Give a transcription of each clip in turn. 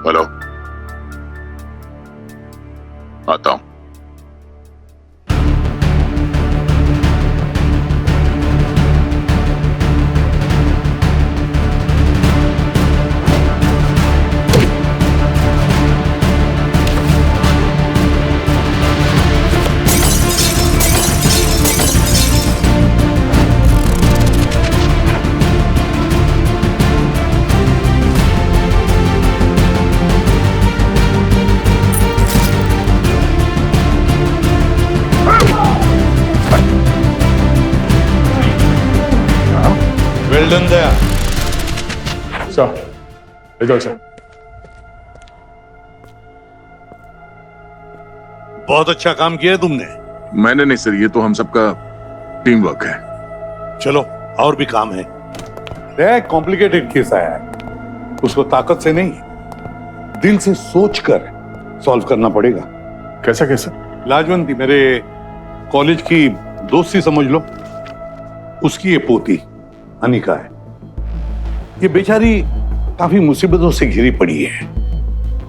Hello, आता हूं। Well done Daya. Sir, result sir. बहुत अच्छा काम किया है तुमने। मैंने नहीं सर, ये तो हम सबका टीम वर्क है। चलो और भी काम है। एक कॉम्प्लिकेटेड केस आया है, उसको ताकत से नहीं दिल से सोचकर सॉल्व करना पड़ेगा। कैसा कैसा? लाजवंती मेरे कॉलेज की दोस्ती समझ लो, उसकी ये पोती अनिका है। ये बेचारी काफी मुसीबतों से घिरी पड़ी है,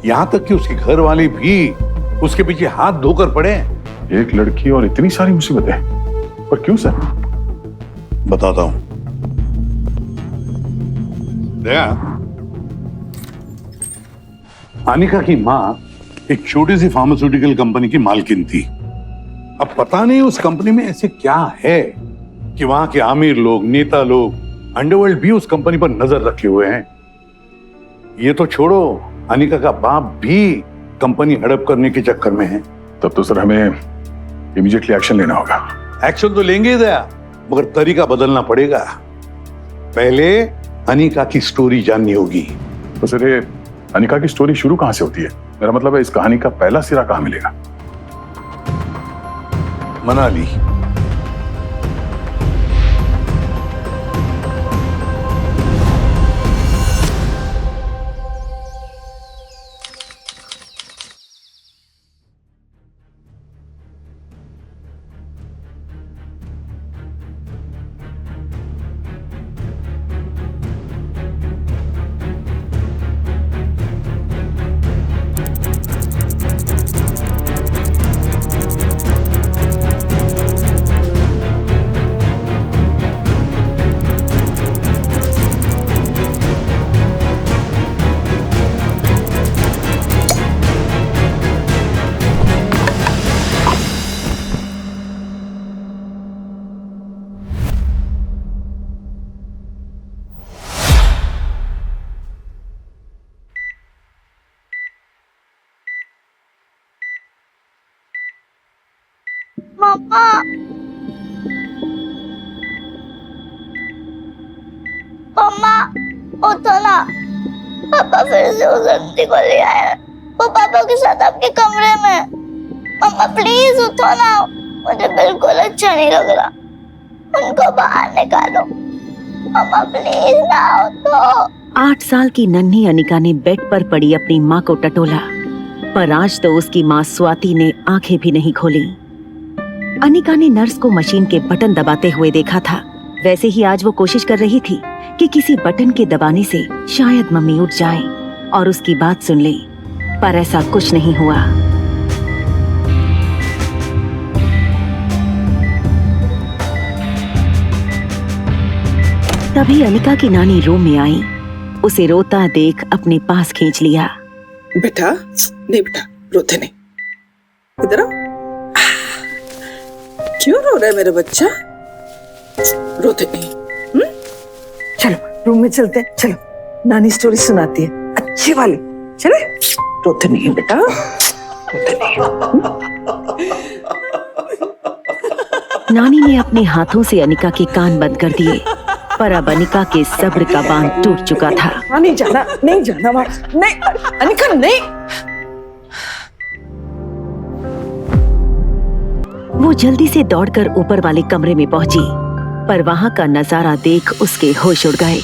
यहां तक कि उसके घर वाले भी उसके पीछे हाथ धोकर पड़े हैं। एक लड़की और इतनी सारी मुसीबतें, पर क्यों सर? बताता हूं। दया, अनिका की मां एक छोटी सी फार्मास्यूटिकल कंपनी की मालकिन थी। अब पता नहीं उस कंपनी में ऐसे क्या है कि वहां के आमिर लोग, नेता लोग, अंडरवर्ल्ड भी उस कंपनी पर नजर रखे हुए हैं। ये तो छोड़ो, अनिका का बाप भी कंपनी हड़प करने के चक्कर में है। तब तो सर हमें इमीडिएटली एक्शन लेना होगा। एक्शन तो लेंगे ही दया, मगर तरीका बदलना पड़ेगा। पहले अनिका की स्टोरी जाननी होगी। तो सर ये अनिका की स्टोरी शुरू कहां से होती है? मेरा मतलब है इस कहानी का पहला सिरा कहां मिलेगा? मनाली। पापा, मम्मा उठो ना। पापा फिर से उस आंटी को ले आए हैं। वो पापा के साथ आपके कमरे में। मम्मा प्लीज उठो ना, मुझे बिल्कुल अच्छा नहीं लग रहा। उनको बाहर निकालो। मम्मा प्लीज ना उठो। 8 साल की नन्ही अनिका ने बेड पर पड़ी अपनी माँ को टटोला, पर आज तो उसकी माँ स्वाति ने आंखें भी नहीं खोली। अनिका ने नर्स को मशीन के बटन दबाते हुए देखा था। वैसे ही आज वो कोशिश कर रही थी कि किसी बटन के दबाने से शायद मम्मी उठ जाए और उसकी बात सुन ले, पर ऐसा कुछ नहीं हुआ। तभी अनिका की नानी रूम में आई। उसे रोता देख अपने पास खींच लिया। बेटा नहीं, बेटा रोते नहीं, इधर आओ। क्यों रो रहा है मेरा बच्चा? रोते नहीं। चलो रूम में चलते हैं, चलो नानी स्टोरी सुनाती है अच्छी वाली। चले, रोते नहीं है बेटा, रोते नहीं। नानी ने अपने हाथों से अनिका के कान बंद कर दिए, पर अब अनिका के सब्र का बांध टूट चुका था। नहीं जाना, नहीं जाना वहां, नहीं अनिका नहीं। वो जल्दी से दौड़कर ऊपर वाले कमरे में पहुंची, पर वहां का नजारा देख उसके होश उड़ गए।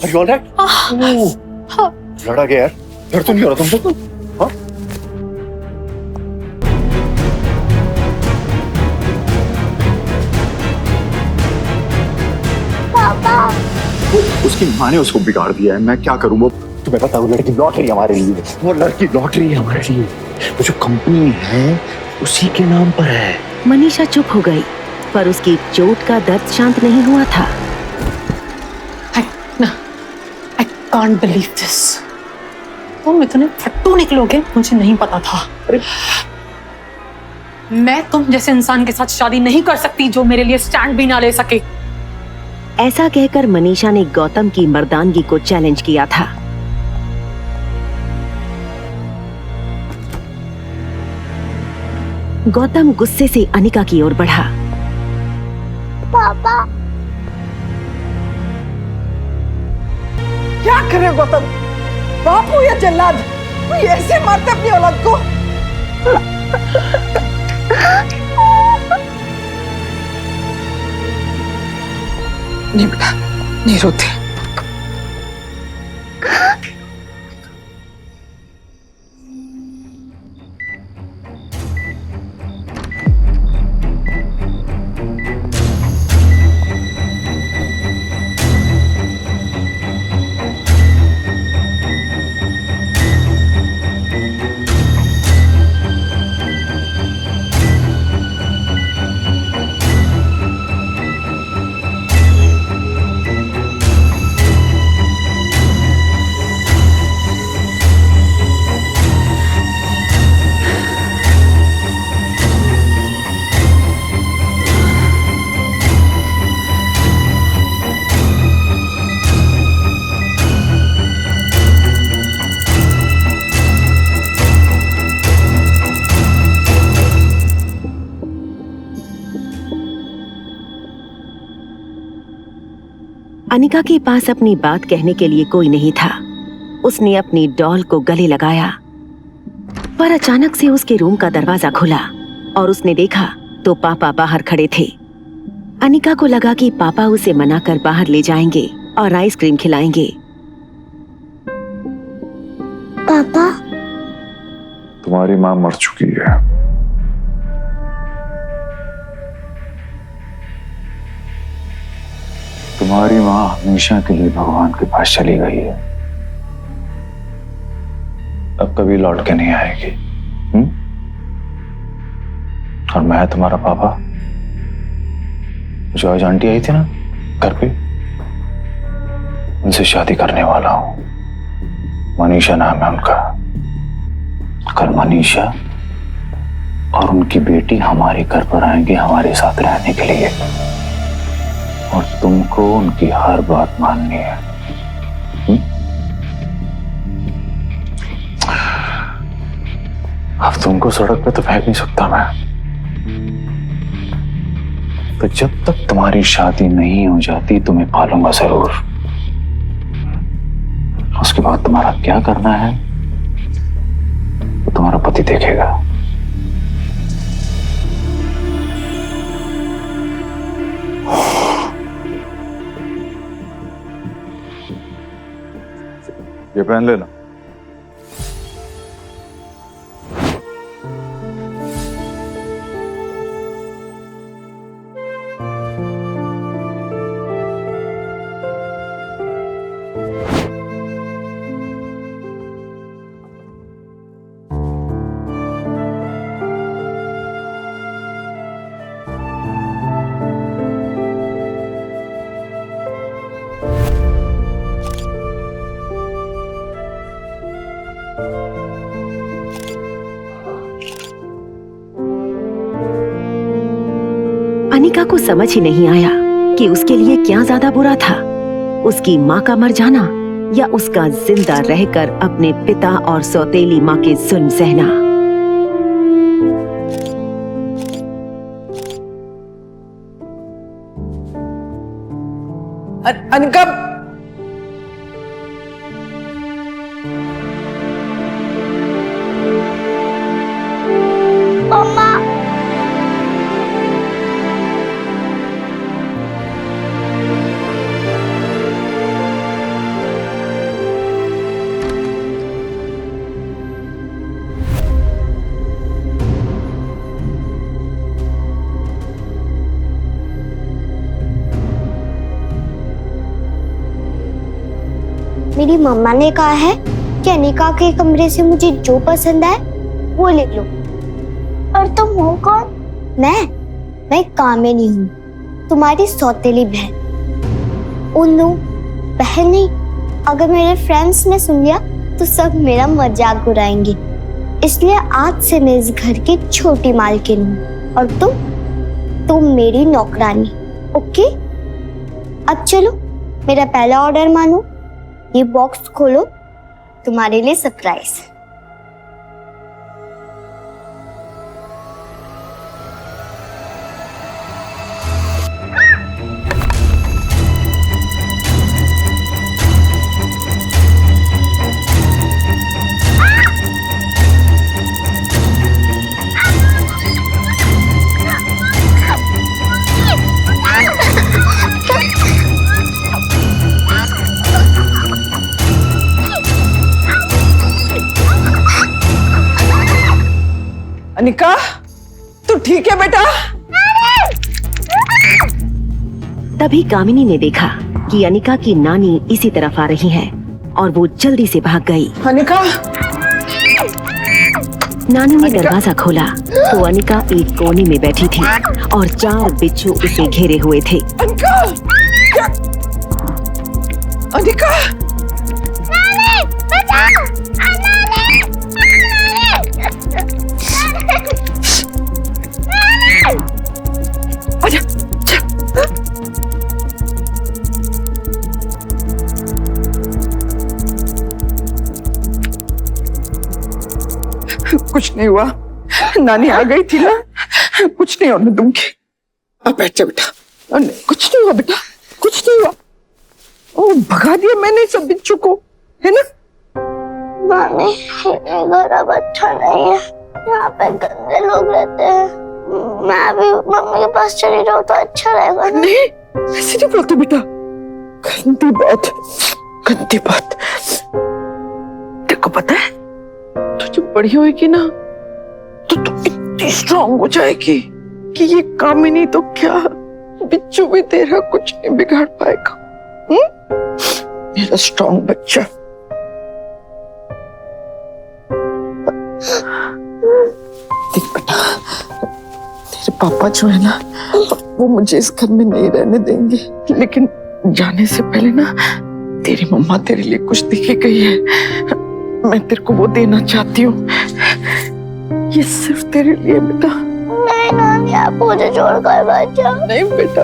Are you all right? लड़ा गया यार, डर तो नहीं हो रहा तुमको? हाँ? पापा उसकी माँ ने उसको बिगाड़ दिया है, मैं क्या करूँ? वो तुम्हें पता, वो लड़की लौट रही है हमारे लिए, वो लड़की लौट रही है हमारे लिए। वो जो कंपनी है उसी के नाम पर है। मनीषा चुप हो गई, पर उसकी चोट का दर्द शांत नहीं हुआ था। I can't believe this. तुम इतने फट्टू निकलोगे मुझे नहीं पता था। मैं तुम जैसे इंसान के साथ शादी नहीं कर सकती जो मेरे लिए स्टैंड भी ना ले सके। ऐसा कहकर मनीषा ने गौतम की मर्दानगी को चैलेंज किया था। गौतम गुस्से से अनिका की ओर बढ़ा। पापा क्या करे गौतम? बापू या जल्लाद, कोई ऐसे मारते अपनी औलाद को? नहीं बेटा, नहीं रोते। अनिका के पास अपनी बात कहने के लिए कोई नहीं था। उसने अपनी डॉल को गले लगाया, पर अचानक से उसके रूम का दरवाजा खुला और उसने देखा तो पापा बाहर खड़े थे। अनिका को लगा कि पापा उसे मनाकर बाहर ले जाएंगे और आइसक्रीम खिलाएंगे। पापा तुम्हारी माँ मर चुकी है। तुम्हारी माँ हमेशा के लिए भगवान के पास चली गई है, अब कभी लौट के नहीं आएगी। और मैं तुम्हारा पापा, जॉर्ज आंटी आई थी ना घर पे, उनसे शादी करने वाला हूं। मनीषा नाम है उनका। कल मनीषा और उनकी बेटी हमारे घर पर आएंगे हमारे साथ रहने के लिए, और तुमको उनकी हर बात माननी है। अब तुमको सड़क पे तो फेंक नहीं सकता मैं, तो जब तक तुम्हारी शादी नहीं हो जाती तुम्हें पालूंगा जरूर। उसके बाद तुम्हारा क्या करना है तो तुम्हारा पति देखेगा। ये पहन लेना। अनिका को समझ ही नहीं आया कि उसके लिए क्या ज्यादा बुरा था, उसकी माँ का मर जाना या उसका जिंदा रहकर अपने पिता और सौतेली माँ के जुल्म सहना। अनिका, मम्मा मेरी मम्मा ने कहा है कि अनिका के कमरे से मुझे जो पसंद आए वो ले लो। और तुम हो कौन? मैं कामिनी हूँ, तुम्हारी सौतेली बहन। उन्नू बहन नहीं, अगर मेरे फ्रेंड्स ने सुन लिया तो सब मेरा मजाक उड़ाएंगे, इसलिए आज से मैं इस घर की छोटी मालकिन हूँ और तुम मेरी नौकरानी। ओके, अब चलो मेरा पहला ऑर्डर मानो। ये बॉक्स खोलो, तुम्हारे लिए सरप्राइज। अनिका, तू ठीक है बेटा? तभी कामिनी ने देखा कि अनिका की नानी इसी तरफ आ रही है और वो जल्दी से भाग गई। अनिका, नानी ने दरवाजा खोला तो अनिका एक कोने में बैठी थी और 4 बिच्छू उसे घेरे हुए थे। अनिका, अनिका, नानी, बचाओ! आजा, चल। कुछ नहीं हुआ, नानी आ गई थी ना, कुछ नहीं होने दूंगी। अब बैठ जा बेटा। नहीं, कुछ नहीं हुआ बेटा, कुछ नहीं हुआ। ओ, भगा दिया मैंने सब बिच्छू को, है ना? नानी, ये घर अब अच्छा नहीं है, यहाँ पे गंदे लोग रहते हैं। मैं अभी मम्मी के पास चली जाऊँ तो अच्छा रहेगा ना? नहीं, ऐसे नहीं बोलते बेटा, गंदी बात, गंदी बात। देखो पता है, तू जब बड़ी होएगी ना तो तू इतनी स्ट्रांग हो जाएगी कि ये कामिनी तो क्या, बिच्छू भी तेरा कुछ नहीं बिगाड़ पाएगा। मेरा स्ट्रांग बच्चा। देख बेटा, तेरे पापा जो है ना, वो मुझे इस घर में नहीं रहने देंगे, लेकिन जाने से पहले ना तेरी मम्मा तेरे लिए कुछ देके गई है, मैं तेरे को वो देना चाहती हूँ। ये सिर्फ तेरे लिए बेटा। नहीं नानी, आप मुझे छोड़कर मत जाओ। नहीं बेटा,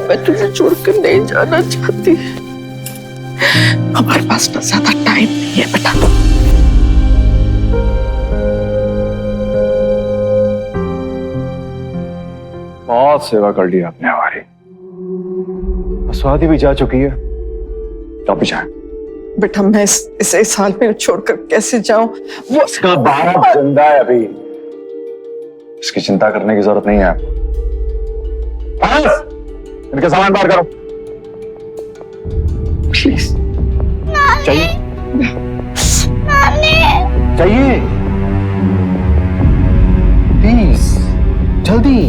मैं तुझे छोड़कर नहीं जाना चाहती। हमारे पास ना ज्यादा टाइम नहीं है बेटा। बहुत सेवा कर ली आपने हमारी, स्वाति भी जा चुकी है, आप भी जाए। बेटा मैं इस हाल में छोड़कर कैसे जाऊं? वो इसका बाप जिंदा है अभी, इसकी चिंता करने की जरूरत नहीं है आपको। इनके सामान बाहर करो प्लीज। चाहिए नानी, चाहिए प्लीज, जल्दी।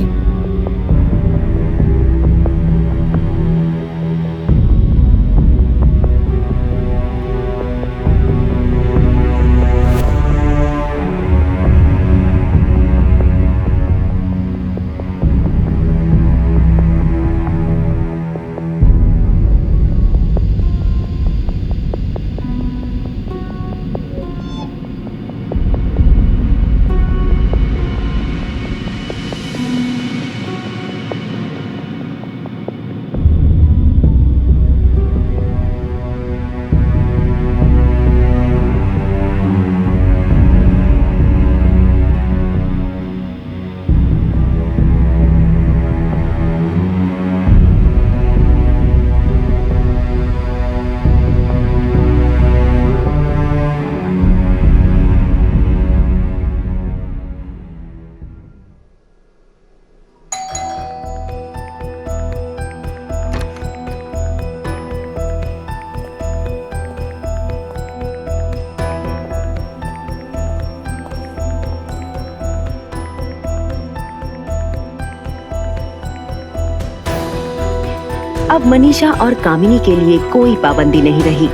अब मनीषा और कामिनी के लिए कोई पाबंदी नहीं रही।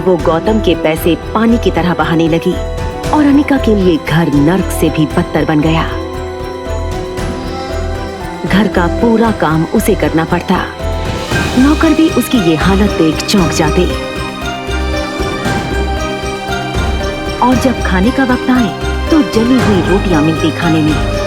वो गौतम के पैसे पानी की तरह बहाने लगी और अनिका के लिए घर नर्क से भी बदतर बन गया। घर का पूरा काम उसे करना पड़ता। नौकर भी उसकी ये हालत देख चौंक जाते। और जब खाने का वक्त आए तो जली हुई रोटियां मिलती खाने में।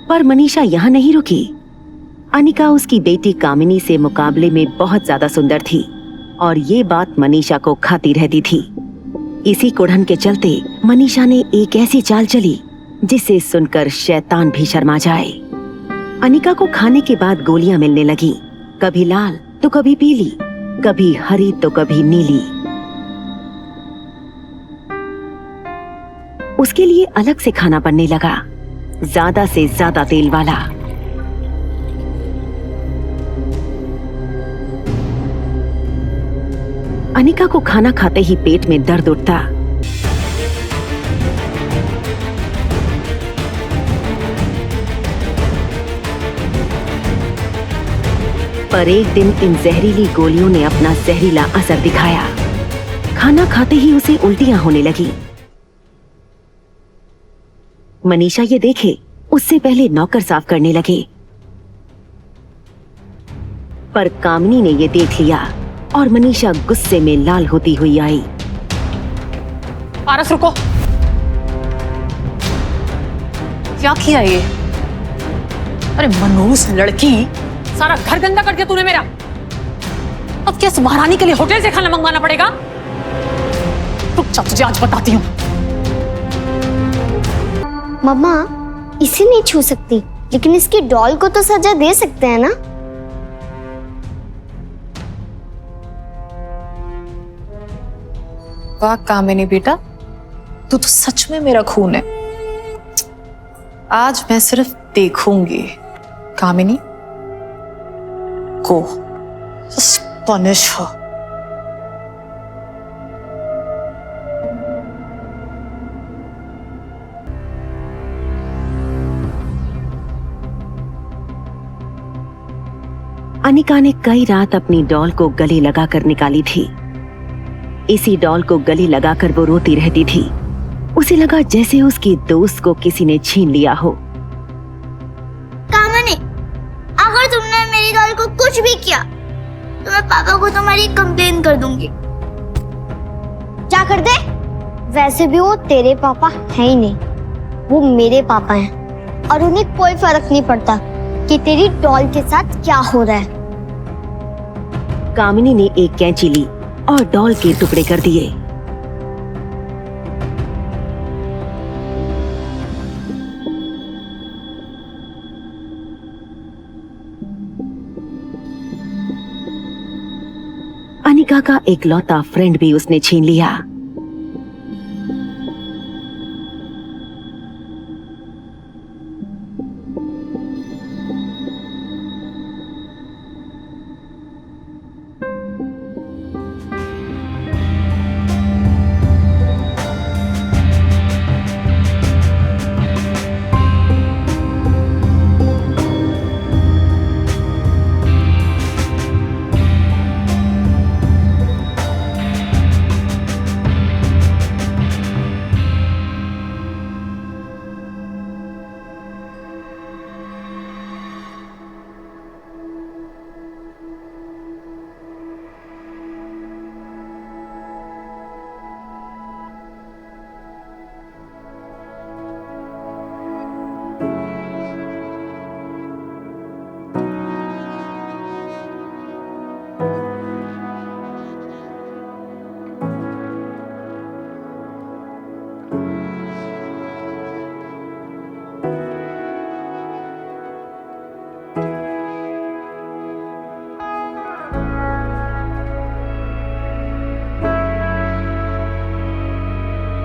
पर मनीषा यहाँ नहीं रुकी। अनिका उसकी बेटी कामिनी से मुकाबले में बहुत ज्यादा सुंदर थी और ये बात मनीषा को खाती रहती थी। इसी कुढ़न के चलते मनीषा ने एक ऐसी चाल चली जिसे सुनकर शैतान भी शर्मा जाए। अनिका को खाने के बाद गोलियां मिलने लगी, कभी लाल तो कभी पीली, कभी हरी तो कभी नीली। उसके लिए अलग से खाना बनने लगा, ज्यादा से ज्यादा तेल वाला। अनिका को खाना खाते ही पेट में दर्द उठता। पर एक दिन इन जहरीली गोलियों ने अपना जहरीला असर दिखाया। खाना खाते ही उसे उल्टियां होने लगी। मनीषा ये देखे उससे पहले नौकर साफ करने लगे, पर कामिनी ने ये देख लिया और मनीषा गुस्से में लाल होती हुई आई। पारस रुको, क्या किया ये? अरे मनोज लड़की, सारा घर गंदा कर दिया तूने मेरा। अब क्या इस महारानी के लिए होटल से खाना मंगवाना पड़ेगा? रुक जा, तुझे आज बताती हूँ। मम्मा इसे नहीं छू सकती, लेकिन इसकी डॉल को तो सजा दे सकते हैं ना। वाह कामिनी बेटा, तू तो सच में मेरा खून है। आज मैं सिर्फ देखूंगी कामिनी को पनिश हो। अनिका ने कई रात अपनी डॉल को गले लगाकर निकाली थी। इसी डॉल को गले लगाकर वो रोती रहती थी। उसे लगा जैसे उसकी दोस्त को किसी ने छीन लिया हो। कामिनी, अगर तुमने मेरी डॉल को कुछ भी किया तो मैं पापा को तुम्हारी कंप्लेन कर दूंगी। क्या कर दे? वैसे भी वो तेरे पापा है ही नहीं, वो मेरे पापा हैं और उन्हें कोई फर्क नहीं पड़ता कि तेरी डॉल के साथ क्या हो रहा है। कामिनी ने एक कैंची ली और डॉल के टुकड़े कर दिए। अनिका का इकलौता फ्रेंड भी उसने छीन लिया।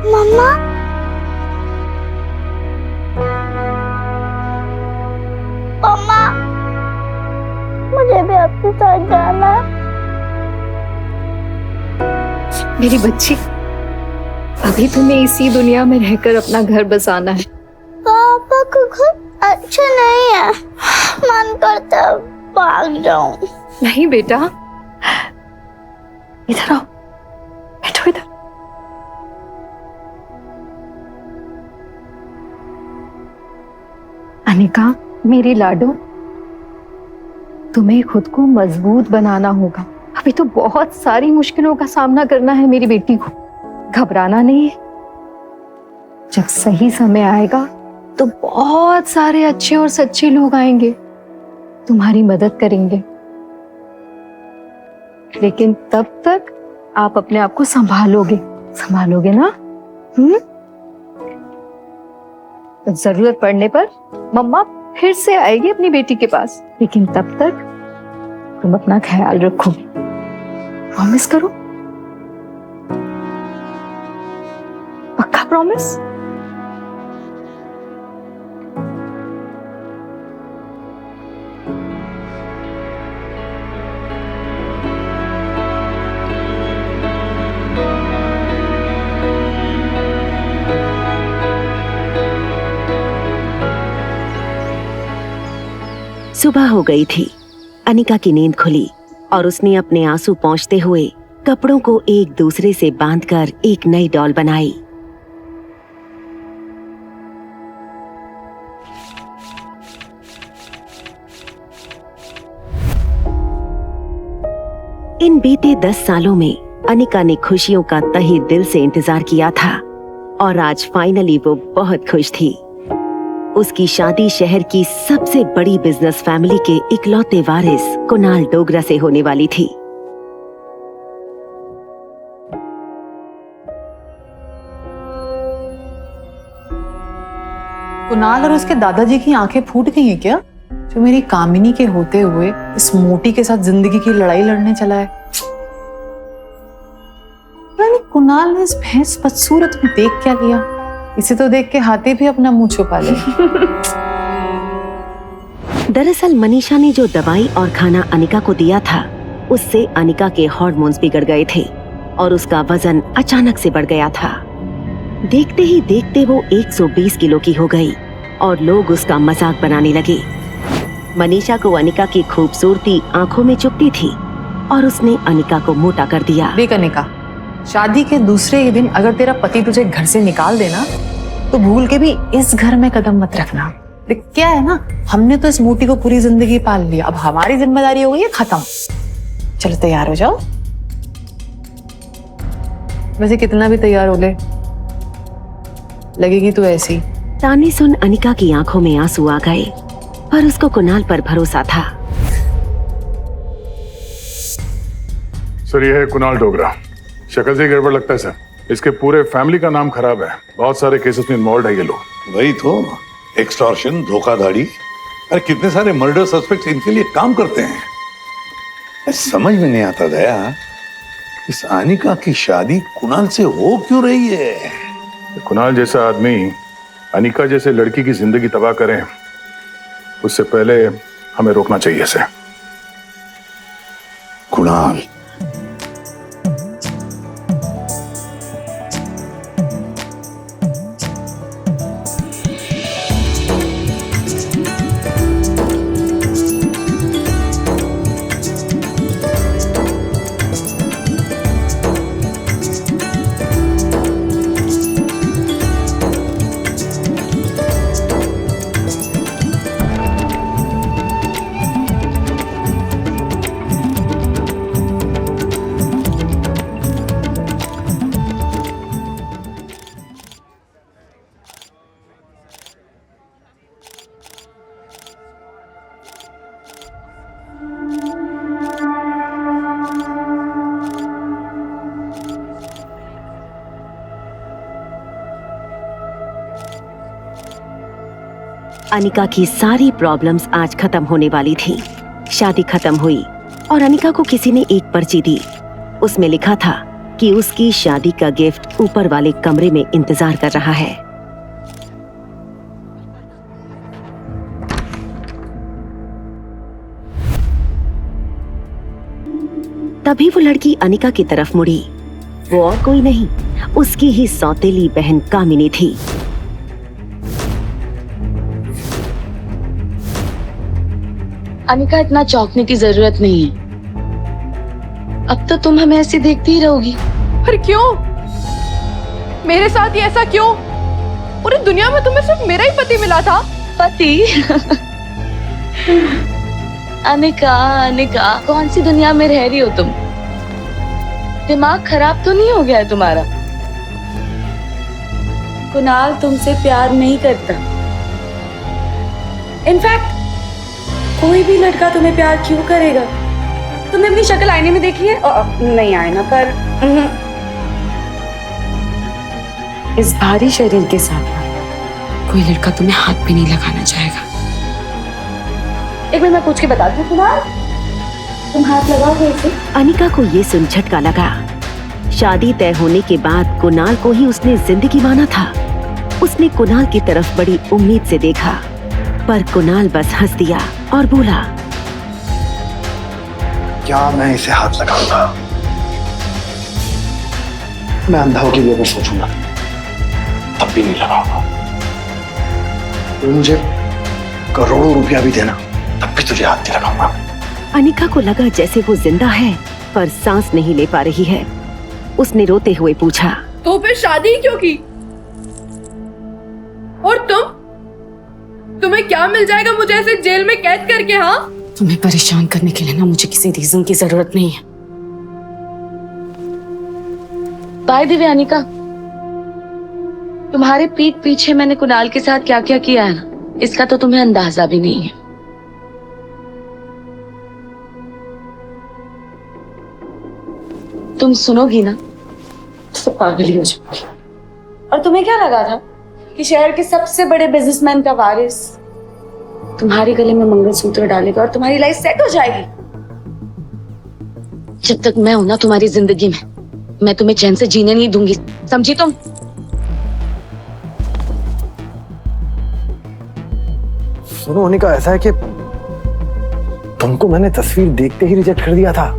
मम्मा, मम्मा, मुझे भी आपके साथ जाना है। मेरी बच्ची, अभी तुम्हें इसी दुनिया में रहकर अपना घर बसाना है। पापा का घर अच्छा नहीं है, मन करता है भाग जाऊं। नहीं बेटा, इधर आओ, बैठो इधर। अनिका, मेरी लाडो, तुम्हें खुद को मजबूत बनाना होगा। अभी तो बहुत सारी मुश्किलों का सामना करना है मेरी बेटी को। घबराना नहीं है। जब सही समय आएगा तो बहुत सारे अच्छे और सच्चे लोग आएंगे, तुम्हारी मदद करेंगे। लेकिन तब तक आप अपने आप को संभालोगे ना? जरूरत पड़ने पर मम्मा फिर से आएगी अपनी बेटी के पास, लेकिन तब तक तुम अपना ख्याल रखो। प्रॉमिस करो, पक्का प्रॉमिस? सुबह हो गई थी। अनिका की नींद खुली और उसने अपने आंसू पोंछते हुए कपड़ों को एक दूसरे से बांधकर एक नई डॉल बनाई। इन बीते 10 सालों में अनिका ने खुशियों का तहे दिल से इंतजार किया था और आज फाइनली वो बहुत खुश थी। उसकी शादी शहर की सबसे बड़ी बिजनेस फैमिली के इकलौते वारिस कुणाल डोगरा से होने वाली थी। कुणाल और उसके दादाजी की आंखें फूट गई हैं क्या? जो मेरी कामिनी के होते हुए इस मोटी के साथ जिंदगी की लड़ाई लड़ने चला है। यानी कुणाल ने इस भैंस बदसूरत में देख क्या लिया? इसे तो देख के हाथी भी अपना मुंह छुपा ले। दरअसल मनीषा ने जो दवाई और खाना अनिका को दिया था, उससे अनिका के हार्मोन्स बिगड़ गए थे और उसका वजन अचानक से बढ़ गया था। देखते ही देखते वो 120 किलो की हो गई और लोग उसका मजाक बनाने लगे। मनीषा को अनिका की खूबसूरती आंखों में चुभती थी और उसने अनिका को मोटा कर दिया। देख अनिका, शादी के दूसरे ही दिन अगर तेरा पति तुझे घर से निकाल देना तो भूल के भी इस घर में कदम मत रखना। देख क्या है ना, हमने तो इस मोटी को पूरी जिंदगी पाल लिया, अब हमारी जिम्मेदारी हो गई है खत्म। चलो तैयार हो जाओ। वैसे कितना भी तैयार हो ले, लगेगी तू ऐसी। ताने सुन अनिका की आंखों में आंसू आ गए, पर उसको कुणाल पर भरोसा था। सर, ये है कुणाल डोगरा। शक्ल से गड़बड़ लगता है सर। इसके पूरे फैमिली का नाम खराब है, बहुत सारे केसेस में इन्वॉल्व है ये लोग। वही तो, एक्सटॉर्शन, धोखाधड़ी, अरे कितने सारे मर्डर सस्पेक्ट्स इनके लिए काम करते हैं। समझ में नहीं आता दया, इस अनिका की शादी कुणाल से हो क्यों रही है? कुणाल जैसा आदमी अनिका जैसे लड़की की जिंदगी तबाह करें, उससे पहले हमें रोकना चाहिए इसे। कुणाल, अनिका की सारी प्रॉब्लम्स आज खत्म होने वाली थी। शादी खत्म हुई और अनिका को किसी ने एक पर्ची दी। उसमें लिखा था कि उसकी शादी का गिफ्ट ऊपर वाले कमरे में इंतजार कर रहा है। तभी वो लड़की अनिका की तरफ मुड़ी। वो और कोई नहीं, उसकी ही सौतेली बहन कामिनी थी। अनिका, इतना चौंकने की जरूरत नहीं है। अब तो तुम हमें ऐसी देखती ही रहोगी। पर क्यों? मेरे साथ ही ऐसा क्यों? पूरी दुनिया में तुम्हें सिर्फ मेरा ही पति मिला था। पति? अनिका, अनिका, कौन सी दुनिया में रह रही हो तुम? दिमाग खराब तो नहीं हो गया है तुम्हारा? कुणाल तुमसे प्यार नहीं करता। इनफैक्ट कोई भी लड़का तुम्हें प्यार क्यों करेगा? तुमने अपनी शक्ल आईने में देखी है? नहीं आईना पर इस भारी शरीर के साथ कोई लड़का तुम्हें हाथ भी नहीं लगाना चाहेगा। एक मिनट मैं पूछ के बता दूं। कुणाल, तुम हाथ लगाओगे इसे? अनिका को ये सुन झटका लगा। शादी तय होने के बाद कुणाल को ही उसने जिंदगी माना था। उसने कुणाल की तरफ बड़ी उम्मीद से देखा, पर कुणाल बस हंस दिया और बोला, क्या मैं इसे हाथ लगाऊंगा? मैं अंधाओं के लिए अगर सोचूंगा तब भी नहीं लगाऊंगा। तो मुझे करोड़ों रुपया भी देना तब भी तुझे हाथ नहीं लगाऊंगा। अनिका को लगा जैसे वो जिंदा है पर सांस नहीं ले पा रही है। उसने रोते हुए पूछा, तो फिर शादी क्यों की? और तुम्हें क्या मिल जाएगा मुझे ऐसे जेल में कैद करके? हाँ, तुम्हें परेशान करने के लिए ना मुझे किसी रीजन की जरूरत नहीं है। बाय द वे अनिका, तुम्हारे पीठ पीछे मैंने कुणाल के साथ क्या क्या किया है ना, इसका तो तुम्हें अंदाजा भी नहीं है। तुम सुनोगी ना तो पागल ही हो जाओगी। और तुम्हें क्या लगा था कि शहर के सबसे बड़े बिजनेसमैन का वारिस तुम्हारे गले में मंगलसूत्र डालेगा और तुम्हारी लाइफ सेट हो जाएगी? जब तक मैं हूं ना तुम्हारी जिंदगी में, मैं तुम्हें चैन से जीने नहीं दूंगी, समझी तुम? सुनो अनिका, ऐसा है कि तुमको मैंने तस्वीर देखते ही रिजेक्ट कर दिया था।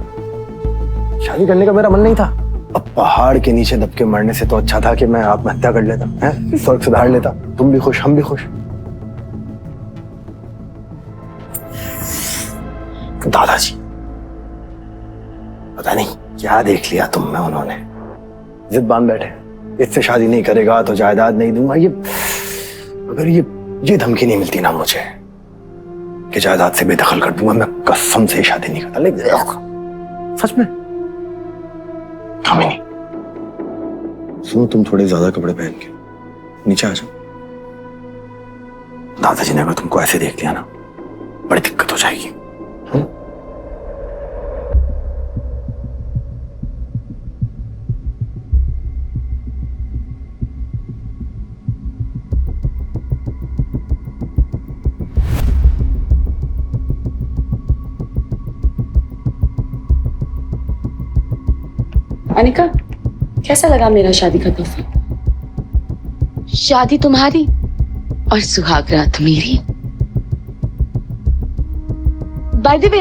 शादी करने का मेरा मन नहीं था। अब पहाड़ के नीचे दब के मरने से तो अच्छा था कि मैं आत्महत्या कर लेता, हैं? स्वर्ग सुधार लेता। तुम भी खुश, हम भी खुश। दादाजी, पता नहीं क्या देख लिया तुम में उन्होंने। जिद बांध बैठे, इससे शादी नहीं करेगा तो जायदाद नहीं दूंगा। अगर ये धमकी नहीं मिलती ना मुझे कि जायदाद से बेदखल कर दूंगा, मैं कसम से शादी नहीं करता। लेकिन सच में कामिनी, सुनो, तुम थोड़े ज्यादा कपड़े पहन के नीचे आ जाओ। दादाजी ने अगर तुमको ऐसे देख लिया ना, बड़ी दिक्कत हो जाएगी। अनिका, कैसा लगा मेरा शादी का तोहफा? शादी तुम्हारी और सुहाग रात मेरी। बाय द वे,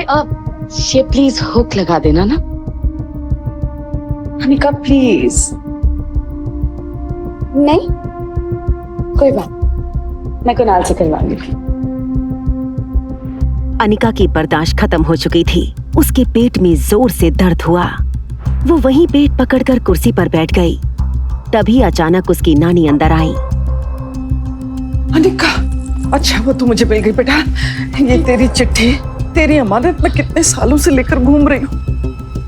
ये प्लीज हुक लगा देना ना। अनिका प्लीज। नहीं, कोई बात, मैं कुणाल से करवाऊंगी। अनिका की बर्दाश्त खत्म हो चुकी थी। उसके पेट में जोर से दर्द हुआ। वो वहीं पेट पकड़कर कुर्सी पर बैठ गई। तभी अचानक उसकी नानी अंदर आई। अनिका, अच्छा वो तू मुझे मिल गई बेटा। ये तेरी चिट्ठी, तेरी अमानत मैं कितने सालों से लेकर घूम रही हूँ।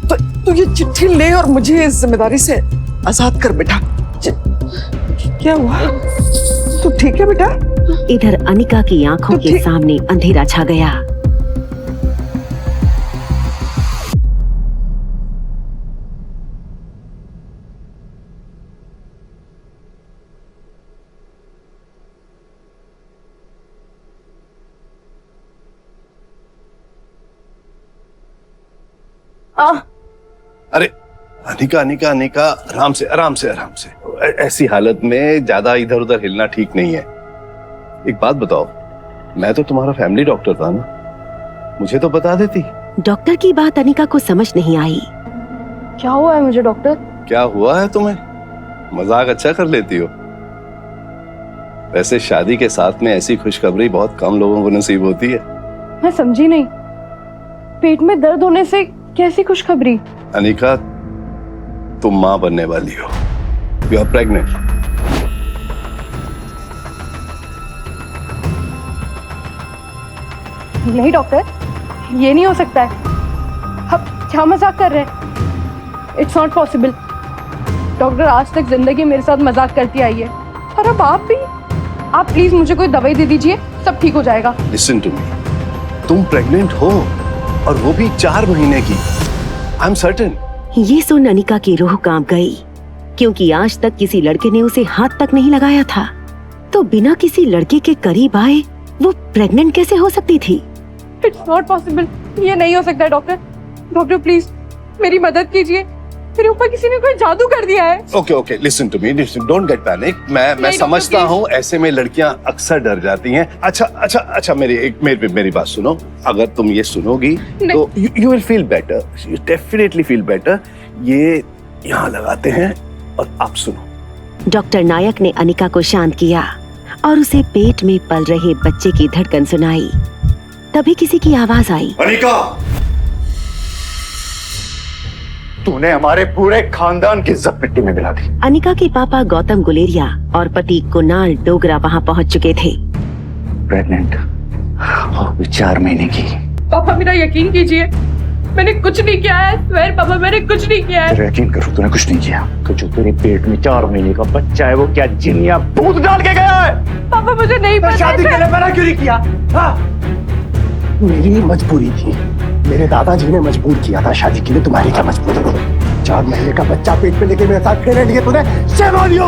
तो तू ये चिट्ठी ले और मुझे इस जिम्मेदारी से आजाद कर बेटा। क्या हुआ? तू ठीक है बेटा? इधर अनिका की आंखों के सामने अंधेरा छा गया। अरे अनिका अनिका अनिका, आराम से आराम से आराम से। ऐसी हालत में ज्यादा इधर उधर हिलना ठीक नहीं है। एक बात बताओ, मैं तो तुम्हारा फैमिली डॉक्टर था ना, मुझे तो बता देती। डॉक्टर की बात अनिका को समझ नहीं आई। क्या हुआ है मुझे डॉक्टर? क्या हुआ है तुम्हें? मजाक अच्छा कर लेती हो। वैसे शादी के साथ में ऐसी खुशखबरी बहुत कम लोगों को नसीब होती है। मैं समझी नहीं, पेट में दर्द होने से कैसी खुशखबरी? अनिका, तुम मां बनने वाली हो। You are pregnant. नहीं डॉक्टर, ये नहीं हो सकता है। आप क्या मजाक कर रहे हैं? It's not possible. डॉक्टर आज तक जिंदगी मेरे साथ मजाक करती आई है, और अब आप भी। आप प्लीज मुझे कोई दवाई दे दीजिए, सब ठीक हो जाएगा। लिसन टू मी, तुम प्रेग्नेंट हो और वो भी 4 महीने की। I am certain. ये सुन अनिका की रूह कांप गई, क्योंकि आज तक किसी लड़के ने उसे हाथ तक नहीं लगाया था। तो बिना किसी लड़के के करीब आए वो प्रेग्नेंट कैसे हो सकती थी? इट्स नॉट पॉसिबल, ये नहीं हो सकता है डॉक्टर। डॉक्टर प्लीज मेरी मदद कीजिए, मेरे ऊपर किसी ने कोई जादू कर दिया है। Okay okay, listen to me, don't get panic. मैं समझता हूँ ऐसे में लड़कियां अक्सर डर जाती हैं। अच्छा मेरी बात सुनो। अगर तुम ये सुनोगी तो you will feel better, you definitely feel better. ये यहाँ लगाते हैं और आप सुनो। डॉक्टर नायक ने अनिका को शांत किया और उसे पेट में पल रहे बच्चे की धड़कन सुनाई। तभी किसी की आवाज आई। अनिका, तूने हमारे पूरे खानदान की इज्जत मिट्टी में मिला दी। अनिका के पापा गौतम गुलेरिया और पति कुणाल डोगरा वहां पहुंच चुके थे। प्रेग्नेंट और 4 महीने की। पापा मेरा यकीन कीजिए, मैंने कुछ नहीं किया है। स्वेर पापा, मैंने कुछ नहीं किया है। यकीन करो, तूने कुछ नहीं किया। तो जो तेरे पेट में 4 महीने का बच्चा है वो क्या जिनिया दूध डाल के गया है? पापा मुझे नहीं पता। शादी के लिए मना क्यों नहीं किया? हाँ? मेरी मजबूरी थी, मेरे दादाजी ने मजबूर किया था शादी के लिए। तुम्हारी क्या मजबूरी थी? 4 महीने का बच्चा पेट पे लेके मेरे साथ खेलने लिए तूने। Shame on you.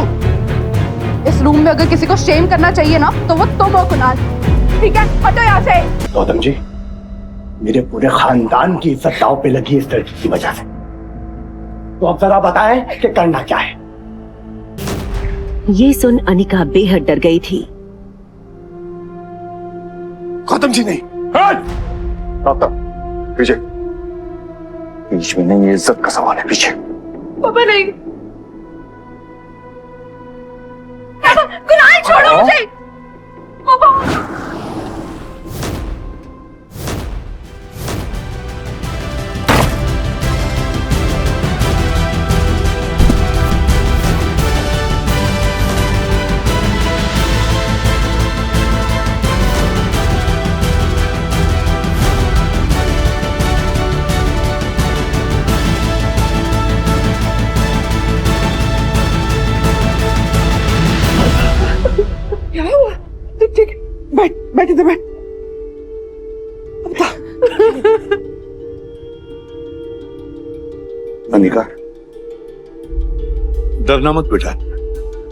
इस रूम में अगर किसी को शेम करना चाहिए ना तो वो तुम हो कुणाल। ठीक है, हटो यहाँ से। गौतम जी, मेरे पूरे खानदान की इज्जत दांव पे लगी इस लड़की की वजह से। तो अब जरा बताएं कि करना क्या है। ये सुन अनिका बेहद डर गई थी। गौतम जी नहीं। गौतम, पीछे। बीच में नहीं, ये इज्जत का सवाल है। पीछे। पापा नहीं। कुणाल छोड़ो मुझे। पापा। क्या हुआ? ठीक है, बैठ इधर बैठ। अनिका, डरना मत बेटा,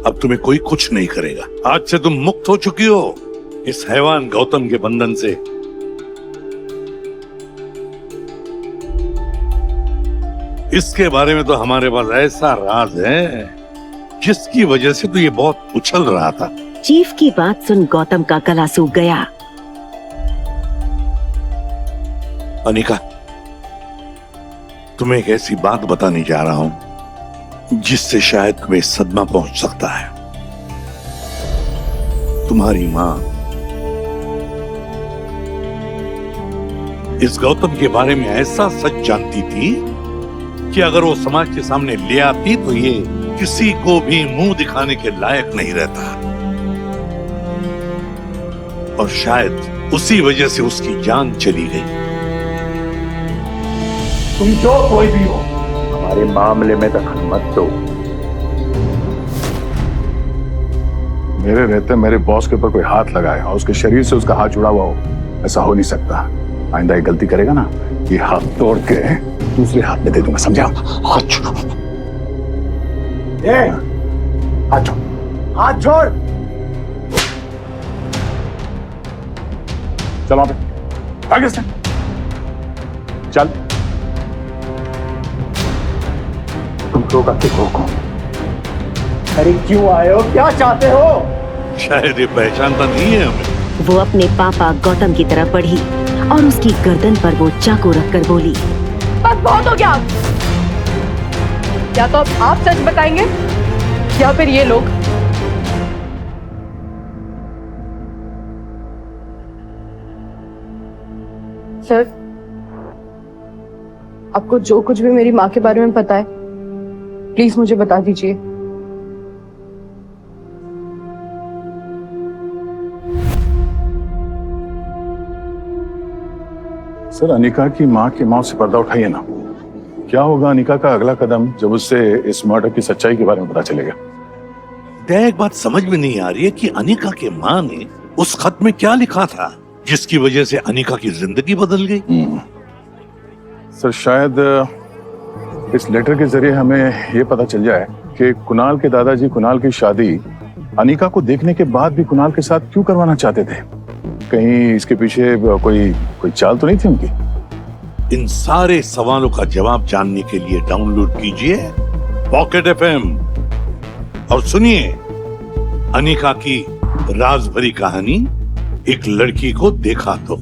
अब तुम्हें कोई कुछ नहीं करेगा। आज से तुम मुक्त हो चुकी हो इस हैवान गौतम के बंधन से। इसके बारे में तो हमारे पास ऐसा राज है जिसकी वजह से तो ये बहुत उछल रहा था। चीफ की बात सुन गौतम का गला सूख गया। अनिका, तुम्हें एक ऐसी बात बताने जा रहा हूं जिससे शायद तुम्हें सदमा पहुंच सकता है। तुम्हारी मां इस गौतम के बारे में ऐसा सच जानती थी कि अगर वो समाज के सामने ले आती तो ये किसी को भी मुंह दिखाने के लायक नहीं रहता, और शायद उसी वजह से उसकी जान चली गई। तुम जो कोई भी हो, हमारे मामले में दखल मत दो। मेरे रहते मेरे बॉस के ऊपर कोई हाथ लगाए और उसके शरीर से उसका हाथ जुड़ा हुआ हो, ऐसा हो नहीं सकता। आइंदा ये गलती करेगा ना, ये हाथ तोड़ के दूसरे हाथ में दे दूंगा, समझा? हाथ छोड़, हाथ छोड़, हाथ छोड़। चल वहां पे, आगे से चल। तुम लोग आके रोको। अरे क्यों आए हो, क्या चाहते हो? शायद ये पहचानता नहीं है हमें। वो अपने पापा गौतम की तरफ बढ़ी और उसकी गर्दन पर वो चाकू रखकर बोली, बस बहुत हो गया। या तो अब आप सच बताएंगे या फिर ये लोग। सर, आपको जो कुछ भी मेरी माँ के बारे में पता है, प्लीज मुझे बता दीजिए। सर, अनिका की माँ की मौत से पर्दा उठाइए ना। क्या होगा अनिका का अगला कदम जब उससे इस मर्डर की सच्चाई के बारे में पता चलेगा? एक बात समझ में नहीं आ रही है कि अनिका के माँ ने उस खत में क्या लिखा था जिसकी वजह से अनिका की जिंदगी बदल गई। सर, शायद इस लेटर के जरिए हमें ये पता चल जाए कि कुणाल के दादाजी कुणाल की शादी अनिका को देखने के बाद भी कुणाल के साथ क्यों करवाना चाहते थे। कहीं इसके पीछे कोई चाल तो नहीं थी उनकी? इन सारे सवालों का जवाब जानने के लिए डाउनलोड कीजिए पॉकेट FM और सुनिए अनिका की राज भरी कहानी, एक लड़की को देखा तो।